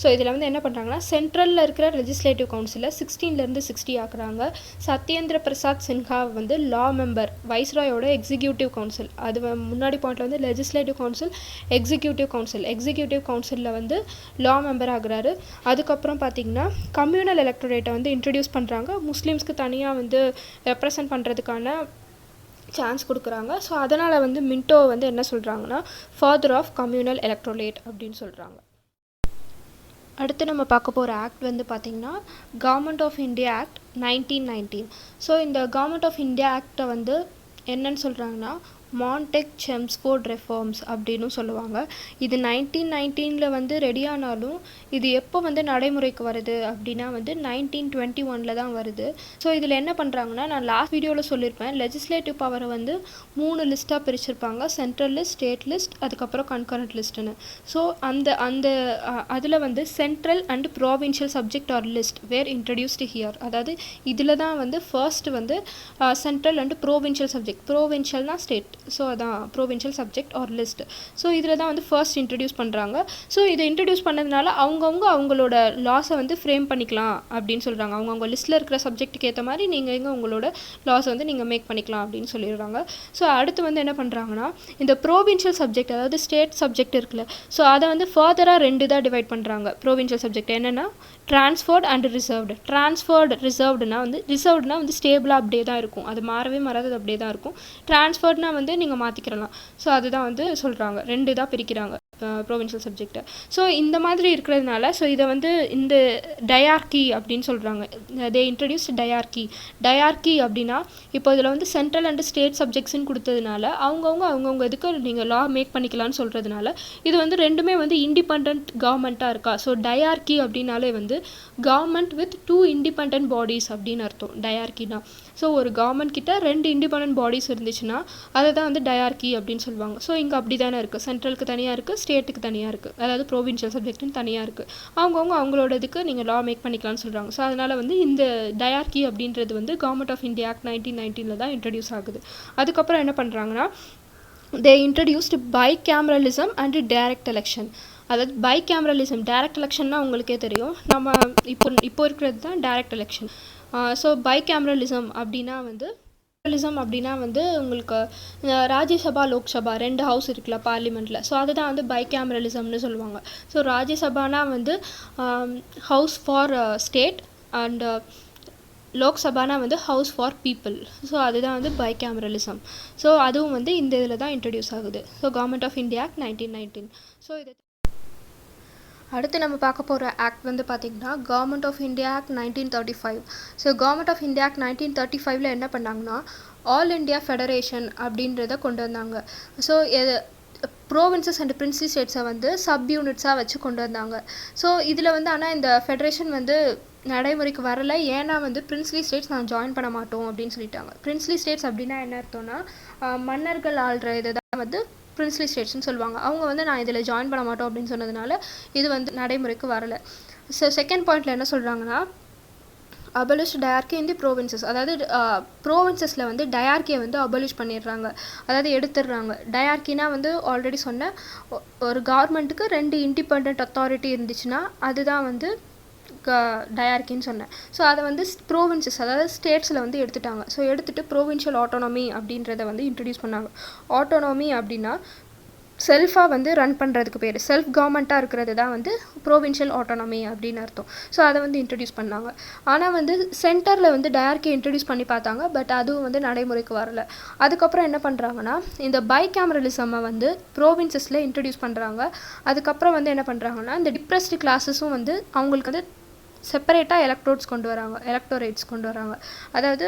ஸோ இதில் வந்து என்ன பண்ணுறாங்கன்னா சென்ட்ரலில் இருக்கிற லெஜிஸ்லேட்டிவ் கவுன்சிலில் 16லேருந்து 60 ஆக்குறாங்க. சத்யேந்திர பிரசாத் சின்ஹா வந்து லா மெம்பர், வைஸ்ராயோட எக்ஸிக்யூட்டிவ் கவுன்சில். அது முன்னாடி பாயிண்ட்டில் வந்து லெஜிஸ்லேட்டிவ் கவுன்சில், எக்ஸிக்யூட்டிவ் கவுன்சிலில் வந்து லா மெம்பர் ஆகுறாரு. அதுக்கப்புறம் பார்த்திங்கன்னா கம்யூனல் எலக்டோரேட்டை வந்து இன்ட்ரடியூஸ் பண்ணுறாங்க. முஸ்லீம்ஸ்க்கு தனியாக வந்து ரெப்ரசன்ட் பண்ணுறதுக்கான சான்ஸ் கொடுக்குறாங்க. ஸோ அதனால் வந்து மின்டோ வந்து என்ன சொல்கிறாங்கன்னா ஃபாதர் ஆஃப் கம்யூனல் எலக்டோரேட் அப்படின்னு சொல்கிறாங்க. அடுத்து நம்ம பார்க்க போகிற ஆக்ட் வந்து பார்த்திங்கன்னா government of India act 1919. So இந்த கவர்மெண்ட் ஆஃப் இந்தியா ஆக்டை வந்து என்னன்னு சொல்கிறாங்கன்னா மான்டெக் செம்ஸ்ஃபோர்ட் ரெஃபார்ம்ஸ் அப்படின்னு சொல்லுவாங்க. இது 1919 வந்து ரெடியானாலும் இது எப்போ வந்து நடைமுறைக்கு வருது அப்படின்னா வந்து 1921 தான் வருது. ஸோ இதில் என்ன பண்ணுறாங்கன்னா நான் லாஸ்ட் வீடியோவில் சொல்லியிருப்பேன் லெஜிஸ்லேட்டிவ் பவரை வந்து 3 லிஸ்ட்டாக பிரிச்சிருப்பாங்க. சென்ட்ரல் லிஸ்ட், ஸ்டேட் லிஸ்ட், அதுக்கப்புறம் கன்கரண்ட் லிஸ்ட்டுன்னு. ஸோ அதில் வந்து central and provincial subject are list were introduced here. அதாவது இதில் தான் வந்து ஃபர்ஸ்ட் வந்து சென்ட்ரல் அண்ட் ப்ரோவின்ஷியல் சப்ஜெக்ட், ப்ரோவின்ஷியல்னா ஸ்டேட், ஸோ அதான் provincial subject are list. So இதில் தான் வந்து ஃபர்ஸ்ட் இன்ட்ரடியூஸ் பண்ணுறாங்க. ஸோ இதை இன்ட்ரடியூஸ் பண்ணதுனால அவங்களோட லாஸை வந்து ஃப்ரேம் பண்ணிக்கலாம் அப்படின்னு சொல்கிறாங்க. அவங்கவுங்க லிஸ்ட்டில் இருக்கிற சப்ஜெக்ட்டுக்கு ஏற்ற மாதிரி நீங்கள் உங்களோட லாஸை வந்து நீங்கள் மேக் பண்ணிக்கலாம் அப்படின்னு சொல்லிடுறாங்க. ஸோ அடுத்து வந்து என்ன பண்ணுறாங்கன்னா இந்த ப்ரோவின்ஷியல் சப்ஜெக்ட் அதாவது ஸ்டேட் சப்ஜெக்ட் இருக்குல்ல, ஸோ அதை வந்து ஃபர்தராக 2 தான் டிவைட் பண்ணுறாங்க. ப்ரோவின்ஷியல் சப்ஜெக்ட் என்னென்னா ட்ரான்ஸ்ஃபர்ட் அண்ட் ரிசர்வ்டு. ரிசர்வ்டுனா வந்து ஸ்டேபிளாக அப்படியே தான் இருக்கும், அது மாறவே மாறாது, அப்படியே தான் இருக்கும். ட்ரான்ஸ்ஃபர்ட்னா வந்து நீங்கள் மாற்றிக்கிறலாம். ஸோ அதுதான் வந்து சொல்கிறாங்க, 2 தான் பிரிக்கிறாங்க ப்ரோவின்ஷியல் சப்ஜெக்டை. ஸோ இந்த மாதிரி இருக்கிறதுனால ஸோ இதை வந்து இந்த டயார்கி அப்படின்னு சொல்கிறாங்க. தே இன்ட்ரடியூஸ் டயார்கி அப்படின்னா இப்போ இதில் வந்து சென்ட்ரல் அண்ட் ஸ்டேட் சப்ஜெக்ட்ஸ்ன்னு கொடுத்ததுனால அவங்கவுங்க இதுக்கு நீங்கள் லா மேக் பண்ணிக்கலாம்னு சொல்கிறதுனால இது வந்து ரெண்டுமே வந்து இண்டிபெண்ட் கவர்மெண்ட்டாக இருக்கா. ஸோ டயார்கி அப்படின்னாலே வந்து கவர்மெண்ட் வித் 2 இண்டிபெண்ட் பாடிஸ் அப்படின்னு அர்த்தம் டயார்கினா. ஸோ ஒரு கவர்மெண்ட் கிட்ட 2 இண்டிபெண்ட் பாடிஸ் இருந்துச்சுன்னா அதை தான் வந்து டயார்கி அப்படின்னு சொல்லுவாங்க. ஸோ இங்கே அப்படி தானே இருக்குது, சென்ட்ரலுக்கு தனியாக இருக்குது, ஸ்டேட்டுக்கு தனியாக இருக்குது, அதாவது ப்ரோவின்ஷியல் சப்ஜெக்ட்னு தனியாக இருக்குது. அவங்களோட இதுக்கு நீங்கள் லா மேக் பண்ணிக்கலாம்னு சொல்கிறாங்க. ஸோ அதனால் வந்து இந்த டயார்கி அப்படின்றது வந்து கவர்மெண்ட் ஆஃப் இந்தியா ஆக்ட் 1919 தான் இன்ட்ரடியூஸ் ஆகுது. அதுக்கப்புறம் என்ன பண்ணுறாங்கன்னா they introduced bicameralism and direct election. அதாவது பை கேமரலிசம் டைரக்ட் எலெக்ஷன்னா உங்களுக்கே தெரியும், நம்ம இப்போ இருக்கிறது தான் direct election. So bicameralism அப்படின்னா வந்து உங்களுக்கு ராஜ்யசபா லோக்சபா 2 ஹவுஸ் இருக்குல்ல பார்லிமெண்ட்டில், ஸோ அதுதான் வந்து பை கேமரலிசம்னு சொல்லுவாங்க. ஸோ ராஜ்யசபானா வந்து ஹவுஸ் ஃபார் ஸ்டேட் அண்ட் லோக்சபானா வந்து ஹவுஸ் ஃபார் பீப்புள். ஸோ அதுதான் வந்து பை கேமரலிசம். ஸோ அதுவும் வந்து இந்த இதில் தான் இன்ட்ரடியூஸ் ஆகுது. So government of India act 1919. So இது அடுத்து நம்ம பார்க்க போகிற ஆக்ட் வந்து பார்த்திங்கன்னா government of India act 1935. So government of India act 1935 என்ன பண்ணாங்கன்னா ஆல் இண்டியா ஃபெடரேஷன் அப்படின்றத கொண்டு வந்தாங்க. ஸோ ப்ரோவின்சஸ் அண்ட் பிரின்ஸ்லி ஸ்டேட்ஸை வந்து சப் யூனிட்ஸாக வச்சு கொண்டு வந்தாங்க. ஸோ இதில் வந்து ஆனால் இந்த ஃபெடரேஷன் வந்து நடைமுறைக்கு வரலை. ஏன்னா வந்து பிரின்ஸ்லி ஸ்டேட்ஸ் நான் ஜாயின் பண்ண மாட்டோம் அப்படின்னு சொல்லிட்டாங்க. பிரின்ஸ்லி ஸ்டேட்ஸ் அப்படின்னா என்ன அர்த்தம்னா மன்னர்கள் ஆள்ற இதை தான் வந்து பிரின்ஸ்லி ஸ்டேட்ஸ்னு சொல்லுவாங்க. அவங்க வந்து நான் இதில் ஜாயின் பண்ண மாட்டோம் அப்படின்னு சொன்னதுனால இது வந்து நடைமுறைக்கு வரலை. ஸோ செகண்ட் பாயிண்டில் என்ன சொல்கிறாங்கன்னா அபலிஷ் டயார்கி இன் தி ப்ரோவின்சஸ். அதாவது ப்ரோவின்சஸில் வந்து டயார்கியை வந்து அபலிஷ் பண்ணிடுறாங்க, அதாவது எடுத்துடுறாங்க. டயார்கினா வந்து ஆல்ரெடி சொன்ன ஒரு கவர்மெண்ட்டுக்கு 2 இண்டிபெண்ட் அத்தாரிட்டி இருந்துச்சுன்னா அதுதான் வந்து டயார்கின்னு சொன்னேன். ஸோ அதை வந்து ப்ரோவின்சஸ் அதாவது ஸ்டேட்ஸில் வந்து எடுத்துட்டாங்க. ஸோ எடுத்துகிட்டு ப்ரோவின்ஷியல் ஆட்டோனமி அப்படின்றத வந்து இன்ட்ரடியூஸ் பண்ணாங்க. ஆட்டோனமி அப்படின்னா செல்ஃபாக வந்து ரன் பண்ணுறதுக்கு பேர், செல்ஃப் கவர்மெண்ட்டாக இருக்கிறது தான் வந்து ப்ரோவின்ஷியல் ஆட்டோனமி அப்படின்னு அர்த்தம். ஸோ அதை வந்து இன்ட்ரடியூஸ் பண்ணாங்க. ஆனால் வந்து சென்டரில் வந்து டயார்கி இன்ட்ரடியூஸ் பண்ணி பார்த்தாங்க, பட் அதுவும் வந்து நடைமுறைக்கு வரலை. அதுக்கப்புறம் என்ன பண்ணுறாங்கன்னா இந்த பை கேமரலிசம்மை வந்து ப்ரோவின்சஸில் இன்ட்ரடியூஸ் பண்ணுறாங்க. அதுக்கப்புறம் வந்து என்ன பண்ணுறாங்கன்னா இந்த டிப்ரெஸ்டு கிளாஸஸும் வந்து அவங்களுக்கு வந்து செப்பரேட்டாக எலக்ட்ரேட்ஸ் கொண்டு வராங்க. அதாவது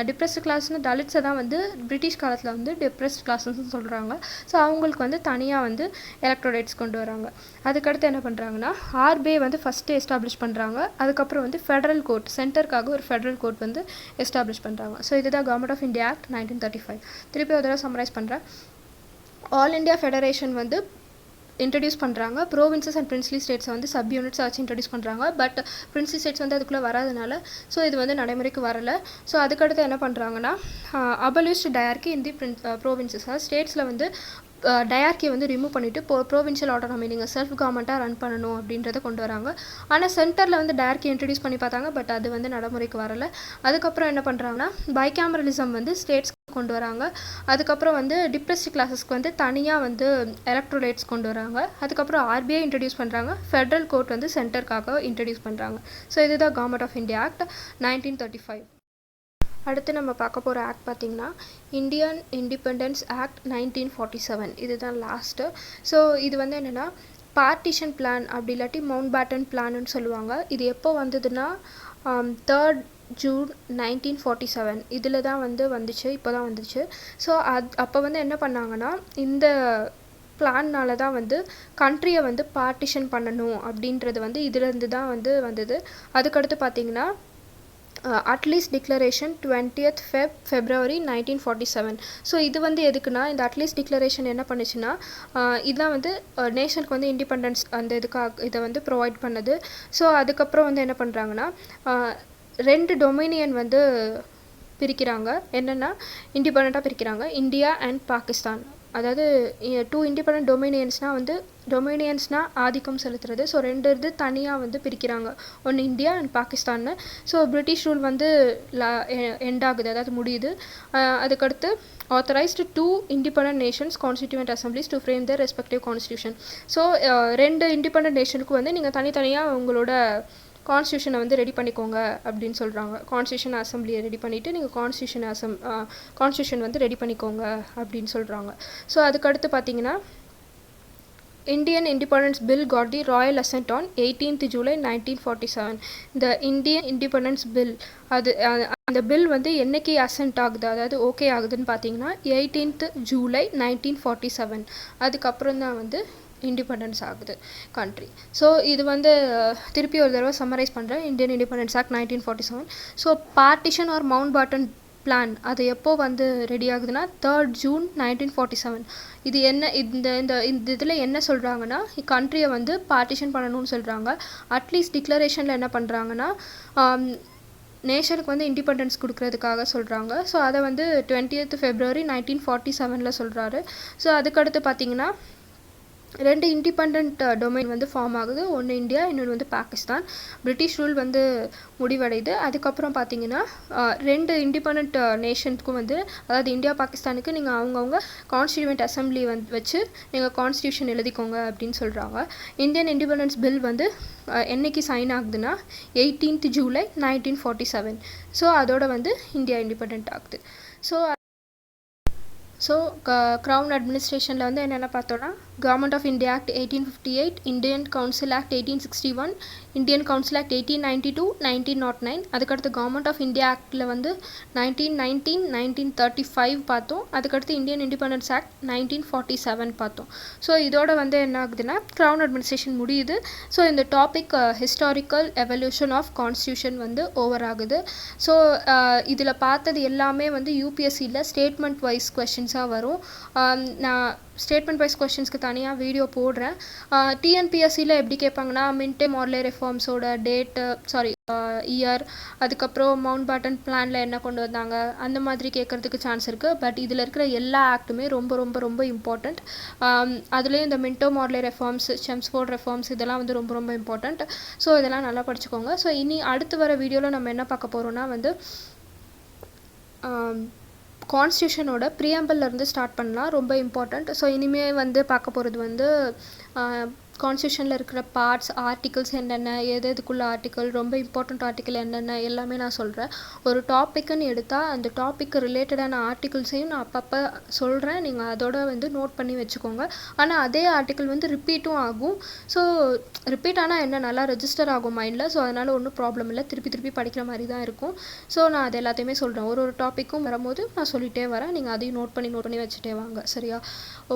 டிப்ரெஸ்டு கிளாஸ்னு தலிட்ஸை தான் வந்து பிரிட்டிஷ் காலத்தில் வந்து டிப்ரெஸ்ட் கிளாஸ்ன்னு சொல்கிறாங்க. ஸோ அவங்களுக்கு வந்து தனியாக வந்து எலக்ட்ரேட்ஸ் கொண்டு வராங்க. அதுக்கடுத்து என்ன பண்ணுறாங்கன்னா ஆர்பிஐ வந்து ஃபஸ்ட்டு எஸ்டாப்ளிஷ் பண்ணுறாங்க. அதுக்கப்புறம் வந்து ஃபெடரல் கோர்ட், சென்டருக்காக ஒரு ஃபெடரல் கோர்ட் வந்து எஸ்டாப்ளிஷ் பண்ணுறாங்க. ஸோ இதுதான் கவர்மெண்ட் ஆஃப் இந்தியா ஆக்ட் 1935. திருப்பி ஒரு தடவை சம்மரைஸ் பண்ணுறேன். ஆல் இண்டியா ஃபெடரேஷன் வந்து இன்ட்ரடியூஸ் பண்ணுறாங்க. ப்ரோவின்சஸ் அண்ட் பிரின்ஸ்லி ஸ்டேட்ஸை வந்து சப் யூனிட்ஸை வச்சு இன்ட்ரடியூஸ் பண்ணுறாங்க. பட் பிரின்ஸ்லி ஸ்டேட்ஸ் வந்து அதுக்குள்ளே வராதனால ஸோ இது வந்து நடைமுறைக்கு வரலை. ஸோ அதுக்கடுத்து என்ன பண்ணுறாங்கன்னா அபலிஷ்ட் டயார்கி இன் தி ப்ரோவின்சஸ், அதாவது ஸ்டேட்ஸில் வந்து டயார்கியை வந்து ரிமூவ் பண்ணிவிட்டு ப்ரோவின்ஷியல் ஆட்டோனமி நீங்கள் செல்ஃப் கவர்மெண்ட்டாக ரன் பண்ணணும் அப்படின்றத கொண்டு வராங்க. ஆனால் சென்டரில் வந்து டயார்கி இன்ட்ரடியூஸ் பண்ணி பார்த்தாங்க, பட் அது வந்து நடைமுறைக்கு வரலை. அதுக்கப்புறம் என்ன பண்ணுறாங்கன்னா பைகேமரலிசம் வந்து ஸ்டேட்ஸ் கொண்டு வராங்க. அதுக்கப்புறம் வந்து டிப்ரெஸ்டு கிளாஸஸ்க்கு வந்து தனியாக வந்து எலக்ட்ரோலைட்ஸ் கொண்டு வராங்க. அதுக்கப்புறம் ஆர்பிஐ இன்ட்ரடியூஸ் பண்ணுறாங்க. ஃபெடரல் கோர்ட் வந்து சென்டருக்காக இன்ட்ரடியூஸ் பண்ணுறாங்க. ஸோ இதுதான் கவர்மெண்ட் ஆஃப் இந்தியா ஆக்ட் 1935. அடுத்து நம்ம பார்க்க போகிற ஆக்ட் பார்த்திங்கன்னா இந்தியன் இண்டிபெண்டன்ஸ் ஆக்ட் 1947. இதுதான் லாஸ்ட்டு. ஸோ இது வந்து என்னென்னா பார்ட்டிஷன் பிளான் அப்படி இல்லாட்டி மவுண்ட் பேட்டன் பிளான்னு சொல்லுவாங்க. இது எப்போ வந்ததுன்னா 3rd June 1947 இதில் தான் வந்து வந்துச்சு, இப்போ தான் வந்துச்சு. ஸோ அப்போ வந்து என்ன பண்ணாங்கன்னா இந்த பிளான்னால தான் வந்து கண்ட்ரியை வந்து பார்ட்டிஷன் பண்ணணும் அப்படின்றது வந்து இதிலேருந்து தான் வந்து வந்தது. அதுக்கடுத்து பார்த்திங்கன்னா at least declaration 20th February 1947. So இது வந்து எதுக்குன்னா இந்த அட்லீஸ்ட் டிக்ளரேஷன் என்ன பண்ணுச்சுன்னா இதுதான் வந்து நேஷனுக்கு வந்து இண்டிபெண்டன்ஸ் அந்த இதுக்காக இதை வந்து ப்ரொவைட் பண்ணுது. ஸோ அதுக்கப்புறம் வந்து என்ன பண்ணுறாங்கன்னா 2 டொமினியன் வந்து பிரிக்கிறாங்க. என்னென்னா இண்டிபெண்ட்டாக பிரிக்கிறாங்க, இந்தியா அண்ட் பாகிஸ்தான். அதாவது 2 இண்டிபெண்ட் டொமினியன்ஸ்னால் ஆதிக்கம் செலுத்துறது. ஸோ 2 இது தனியாக வந்து பிரிக்கிறாங்க, ஒன்று இந்தியா அண்ட் பாகிஸ்தான்னு. ஸோ பிரிட்டிஷ் ரூல் வந்து எண்ட் ஆகுது, அதாவது முடியுது. அதுக்கடுத்து authorized 2 independent nations constituent assemblies to frame their respective constitution. So 2 independent நேஷனுக்கு வந்து நீங்கள் தனித்தனியாக உங்களோட கான்ஸ்டியூஷனை வந்து ரெடி பண்ணிக்கோங்க அப்படின்னு சொல்கிறாங்க. கான்ஸ்டியூஷன் அசம்பிளியை ரெடி பண்ணிவிட்டு நீங்கள் கான்ஸ்டியூஷன் வந்து ரெடி பண்ணிக்கோங்க அப்படின்னு சொல்கிறாங்க. ஸோ அதுக்கடுத்து பார்த்தீங்கன்னா Indian Independence Bill got the royal assent on 18th July 1947. The Indian Independence Bill அந்த பில் வந்து என்னைக்கு அசென்ட் ஆகுது, அதாவது ஓகே ஆகுதுன்னு பார்த்தீங்கன்னா 18th July 1947. அதுக்கப்புறம் தான் வந்து இண்டிபெண்டன்ஸ் ஆகுது கண்ட்ரி. ஸோ இது வந்து திருப்பி ஒரு தடவை சம்மரைஸ் பண்ணுறேன். Indian independence act 1947. So partition or Mountbatten plan அது எப்போ வந்து ரெடி ஆகுதுன்னா 3rd June 1947. இது என்ன இந்த இதில் என்ன சொல்கிறாங்கன்னா கண்ட்ரியை வந்து பார்ட்டிஷன் பண்ணணும்னு சொல்கிறாங்க. அட்லீஸ்ட் டிக்ளரேஷனில் என்ன பண்ணுறாங்கன்னா நேஷனுக்கு வந்து இண்டிபெண்டன்ஸ் கொடுக்கறதுக்காக சொல்கிறாங்க. ஸோ அதை வந்து 20th February 1947 சொல்கிறாரு. ஸோ அதுக்கடுத்து பார்த்திங்கன்னா 2 இண்டிபெண்ட் டொமைன் வந்து ஃபார்ம் ஆகுது. ஒன்று இந்தியா, இன்னொன்று வந்து பாகிஸ்தான். பிரிட்டிஷ் ரூல் வந்து முடிவடையுது. அதுக்கப்புறம் பார்த்தீங்கன்னா 2 இண்டிபெண்ட் நேஷனுக்கும் வந்து, அதாவது இந்தியா பாகிஸ்தானுக்கு நீங்கள் அவங்கவுங்க கான்ஸ்டிடியூவன்ட் அசம்பிளி வந்து வச்சு நீங்கள் கான்ஸ்டியூஷன் எழுதிக்கோங்க அப்படின்னு சொல்கிறாங்க. இந்தியன் இண்டிபெண்டன்ஸ் பில் வந்து என்னைக்கு சைன் ஆகுதுன்னா 18th July 1947. ஸோ அதோட வந்து இந்தியா இண்டிபெண்ட் ஆகுது. ஸோ க்ரௌன் அட்மினிஸ்ட்ரேஷனில் வந்து என்னென்ன பார்த்தோன்னா, government of India act 1858, Indian council act 1861, Indian council act 1892, 1909. அதுக்கடுத்து கவர்மெண்ட் ஆஃப் இந்தியா ஆக்டில் வந்து 1919, 1935 பார்த்தோம். அதுக்கடுத்து இந்தியன் இண்டிபெண்டன்ஸ் ஆக்ட் 1947 பார்த்தோம். ஸோ இதோட வந்து என்ன ஆகுதுன்னா க்ரௌன் அட்மினிஸ்ட்ரேஷன் முடியுது. ஸோ இந்த topic historical evolution of constitution வந்து ஓவர் ஆகுது. ஸோ இதில் பார்த்தது எல்லாமே வந்து யூபிஎஸ்சியில் ஸ்டேட்மெண்ட் வைஸ் கொஷின்ஸாக வரும். நான் ஸ்டேட்மெண்ட் வைஸ் கொஷின்ஸ்க்கு தனியாக வீடியோ போடுறேன். டிஎன்பிஎஸ்சியில் எப்படி கேட்பாங்கன்னா, மின்டே மாடலே ரெஃபார்ம்ஸோட டேட்டு, இயர், அதுக்கப்புறம் மவுண்ட் பேட்டன் பிளானில் என்ன கொண்டு வந்தாங்க, அந்த மாதிரி கேட்குறதுக்கு சான்ஸ் இருக்குது. பட் இதில் இருக்கிற எல்லா ஆக்ட்டுமே ரொம்ப ரொம்ப ரொம்ப இம்பார்ட்டண்ட். அதுலேயும் இந்த மின்டோ மாடலே ரெஃபார்ம்ஸ், செம்ஸ்ஃபோர்ட் ரெஃபார்ம்ஸ் இதெல்லாம் வந்து ரொம்ப ரொம்ப இம்பார்ட்டண்ட். ஸோ இதெல்லாம் நல்லா படிச்சுக்கோங்க. ஸோ இனி அடுத்து வர வீடியோவில் நம்ம என்ன பார்க்க போகிறோன்னா வந்து கான்ஸ்டியூஷனோட ப்ரீஆம்பிள்லேருந்து ஸ்டார்ட் பண்ணலாம். ரொம்ப இம்பார்ட்டண்ட். ஸோ இனிமேல் வந்து பார்க்க போகிறது வந்து கான்ஸ்டியூஷனில் இருக்கிற பார்ட்ஸ், ஆர்டிகல்ஸ் என்னென்ன, எதுக்குள்ள ஆர்டிக்கல், ரொம்ப இம்பார்ட்டண்ட் ஆர்டிக்கல் என்னென்ன எல்லாமே நான் சொல்கிறேன். ஒரு டாப்பிக்குன்னு எடுத்தால் அந்த டாப்பிக்கு ரிலேட்டடான ஆர்டிகல்ஸையும் நான் அப்பப்போ சொல்கிறேன். நீங்கள் அதோட வந்து நோட் பண்ணி வச்சுக்கோங்க. ஆனால் அதே ஆர்டிக்கல் வந்து ரிப்பீட்டும் ஆகும். ஸோ ரிப்பீட் ஆனால் என்ன, நல்லா ரெஜிஸ்டர் ஆகும் மைண்டில். ஸோ அதனால் ஒன்றும் ப்ராப்ளம் இல்லை, திருப்பி திருப்பி படிக்கிற மாதிரி தான் இருக்கும். ஸோ நான் அது எல்லாத்தையுமே சொல்கிறேன். ஒரு டாப்பிக்கும் வரும்போது நான் சொல்லிகிட்டே வரேன். நீங்கள் அதையும் நோட் பண்ணி வச்சுட்டே வாங்க. சரியா?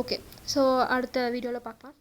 ஓகே. ஸோ அடுத்த வீடியோவில் பார்க்கலாம்.